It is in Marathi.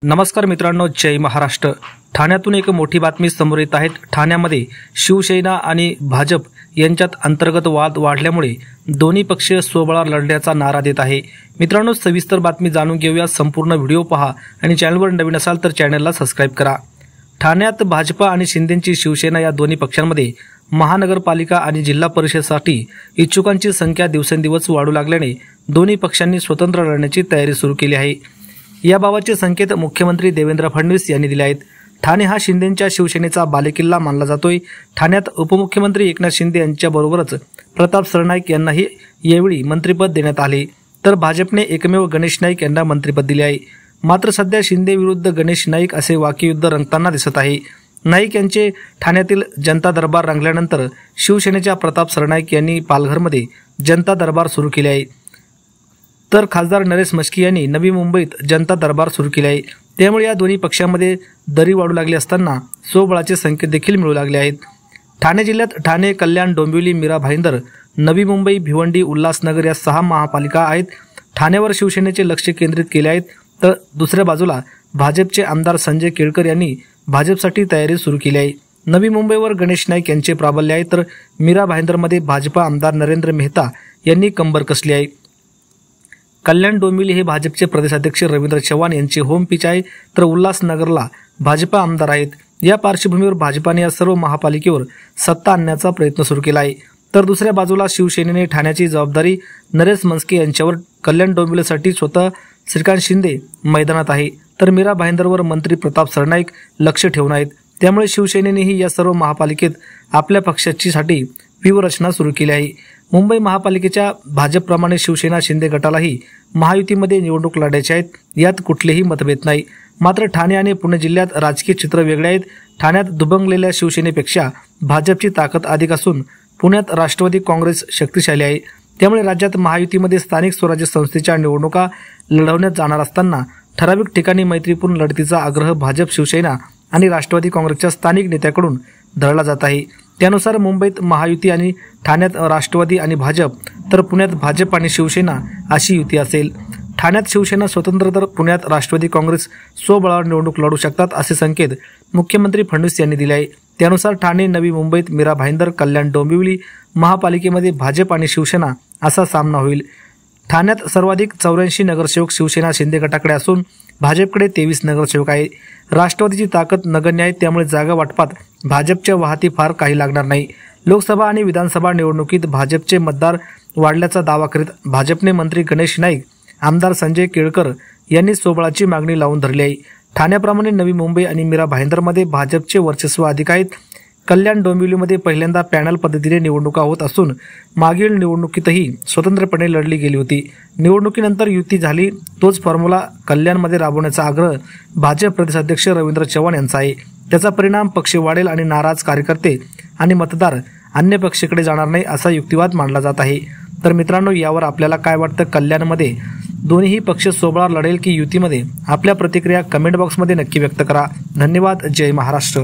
नमस्कार मित्रांनो, जय महाराष्ट्र। ठाण्यातून एक मोठी बातमी समोर येत आहे। ठाण्यामध्ये शिवसेना आणि भाजप यांच्यात अंतर्गत वाद वाढल्यामुळे दोन्ही पक्ष स्वबळावर लढण्याचा नारा देत आहे। मित्रांनो, सविस्तर बातमी जाणून घेऊया। संपूर्ण व्हिडिओ पहा आणि चॅनलवर नवीन असाल तर चॅनलला सबस्क्राइब करा। ठाण्यात भाजप आणि शिंदेची शिवसेना या दोन्ही पक्षांमध्ये महानगरपालिका आणि जिल्हा परिषदेसाठी इच्छुकांची संख्या दिवसेंदिवस वाढू लागल्याने दोन्ही पक्षांनी स्वतंत्र लढण्याची तयारी सुरू केली आहे। याबाबतचे संकेत मुख्यमंत्री देवेंद्र फडणवीस यांनी दिले आहेत। ठाणे हा शिंदेच्या शिवसेनेचा बालेकिल्ला मानला जातोय। ठाण्यात उपमुख्यमंत्री एकनाथ शिंदे यांच्याबरोबरच प्रताप सरनाईक यांनाही यावेळी मंत्रिपद देण्यात आले, तर भाजपने एकमेव गणेश नाईक यांना मंत्रिपद दिले आहे। मात्र सध्या शिंदे विरुद्ध गणेश नाईक असे वाक्ययुद्ध रंगताना दिसत आहे। नाईक यांचे ठाण्यातील जनता दरबार रंगल्यानंतर शिवसेनेच्या प्रताप सरनाईक यांनी पालघरमध्ये जनता दरबार सुरू केले आहे, तर खासदार नरेश म्हस्के यांनी नवी मुंबईत जनता दरबार सुरू केले आहे। त्यामुळे या दोन्ही पक्षांमध्ये दरी वाढू लागली असताना स्वबळाचे संकेत देखील मिळू लागले आहेत। ठाणे जिल्ह्यात ठाणे, कल्याण, डोंबिवली, मीरा भाईंदर, नवी मुंबई, भिवंडी, उल्हासनगर या 6 महापालिका आहेत। ठाण्यावर शिवसेनेचे लक्ष केंद्रित केले आहेत, तर दुसऱ्या बाजूला भाजपचे आमदार संजय केळकर यांनी भाजपसाठी तयारी सुरू केली आहे। नवी मुंबईवर गणेश नाईक यांचे प्राबल्य आहे, तर मीरा भाईंदरमध्ये भाजपा आमदार नरेंद्र मेहता यांनी कंबर कसली आहे। कल्याण, डोंबिवली हे भाजपचे प्रदेशाध्यक्ष रवींद्र चव्हाण यांचे होम पिच आहे, तर उल्हासनगरला भाजपा आमदार आहेत। या पार्श्वभूमीवर भाजपाने या सर्व महापालिकेवर सत्ता आणण्याचा प्रयत्न सुरू केला आहे, तर दुसऱ्या बाजूला शिवसेनेने ठाण्याची जबाबदारी नरेश म्हस्के यांच्यावर कल्याण डोंबिवलीसाठी स्वतः श्रीकांत शिंदे मैदानात आहे, तर मीरा भाईंदरवर मंत्री प्रताप सरनाईक लक्ष ठेवून आहेत। त्यामुळे शिवसेनेनेही या सर्व महापालिकेत आपल्या पक्षाची साठी व्यूहरचना सुरू केली आहे। मुंबई महापालिकेच्या भाजपप्रमाणे शिवसेना शिंदे गटालाही महायुतीमध्ये निवडणूक लढायची आहेत, यात कुठलेही मतभेद नाही। मात्र ठाणे आणि पुणे जिल्ह्यात राजकीय चित्र वेगळे आहेत। ठाण्यात दुभंगलेल्या शिवसेनेपेक्षा भाजपची ताकद अधिक असून पुण्यात राष्ट्रवादी काँग्रेस शक्तिशाली आहे। त्यामुळे राज्यात महायुतीमध्ये स्थानिक स्वराज्य संस्थेच्या निवडणुका लढवण्यात जाणार असताना ठराविक ठिकाणी मैत्रीपूर्ण लढतीचा आग्रह भाजप, शिवसेना आणि राष्ट्रवादी काँग्रेसच्या स्थानिक नेत्याकडून धरला जात आहे। त्यानुसार मुंबईत महायुती आणि ठाण्यात राष्ट्रवादी आणि भाजप, तर पुण्यात भाजप आणि शिवसेना अशी युती असेल। ठाण्यात शिवसेना स्वतंत्र तर पुण्यात राष्ट्रवादी काँग्रेस स्वबळावर निवडणूक लढू शकतात असे संकेत मुख्यमंत्री फडणवीस यांनी दिले आहे। त्यानुसार ठाणे, नवी मुंबईत मीरा भाईंदर, कल्याण, डोंबिवली महापालिकेमध्ये भाजप आणि शिवसेना असा सामना होईल। ठाण्यात सर्वाधिक 84 नगरसेवक शिवसेना शिंदे गटाकडे असून भाजपकडे 23 नगरसेवक आहे। राष्ट्रवादीची ताकद नगण्य आहे, त्यामुळे जागा वाटपात भाजपच्या वाहती फार काही लागणार नाही। लोकसभा आणि विधानसभा निवडणुकीत भाजपचे मतदार वाढल्याचा दावा करीत भाजपने मंत्री गणेश नाईक, आमदार संजय केळकर यांनी स्वबळाची मागणी लावून धरली आहे। ठाण्याप्रमाणे नवी मुंबई आणि मीरा भाईंदरमध्ये भाजपचे वर्चस्व अधिक आहेत। कल्याण, डोंबिवलीमध्ये पहिल्यांदा पॅनल पद्धतीने निवडणुका होत असून मागील निवडणुकीतही स्वतंत्रपणे लढली गेली होती। निवडणुकीनंतर युती झाली, तोच फॉर्म्युला कल्याणमध्ये राबवण्याचा आग्रह भाजप प्रदेशाध्यक्ष रवींद्र चव्हाण यांचा आहे। त्याचा परिणाम पक्ष वाढेल आणि नाराज कार्यकर्ते आणि मतदार अन्य पक्षाकडे जाणार नाही असा युक्तिवाद मांडला जात आहे। तर मित्रांनो, यावर आपल्याला काय वाटतं? कल्याणमध्ये दोन्ही पक्ष स्वबळावर लढेल की युतीमध्ये? आपल्या प्रतिक्रिया कमेंट बॉक्समध्ये नक्की व्यक्त करा। धन्यवाद। जय महाराष्ट्र।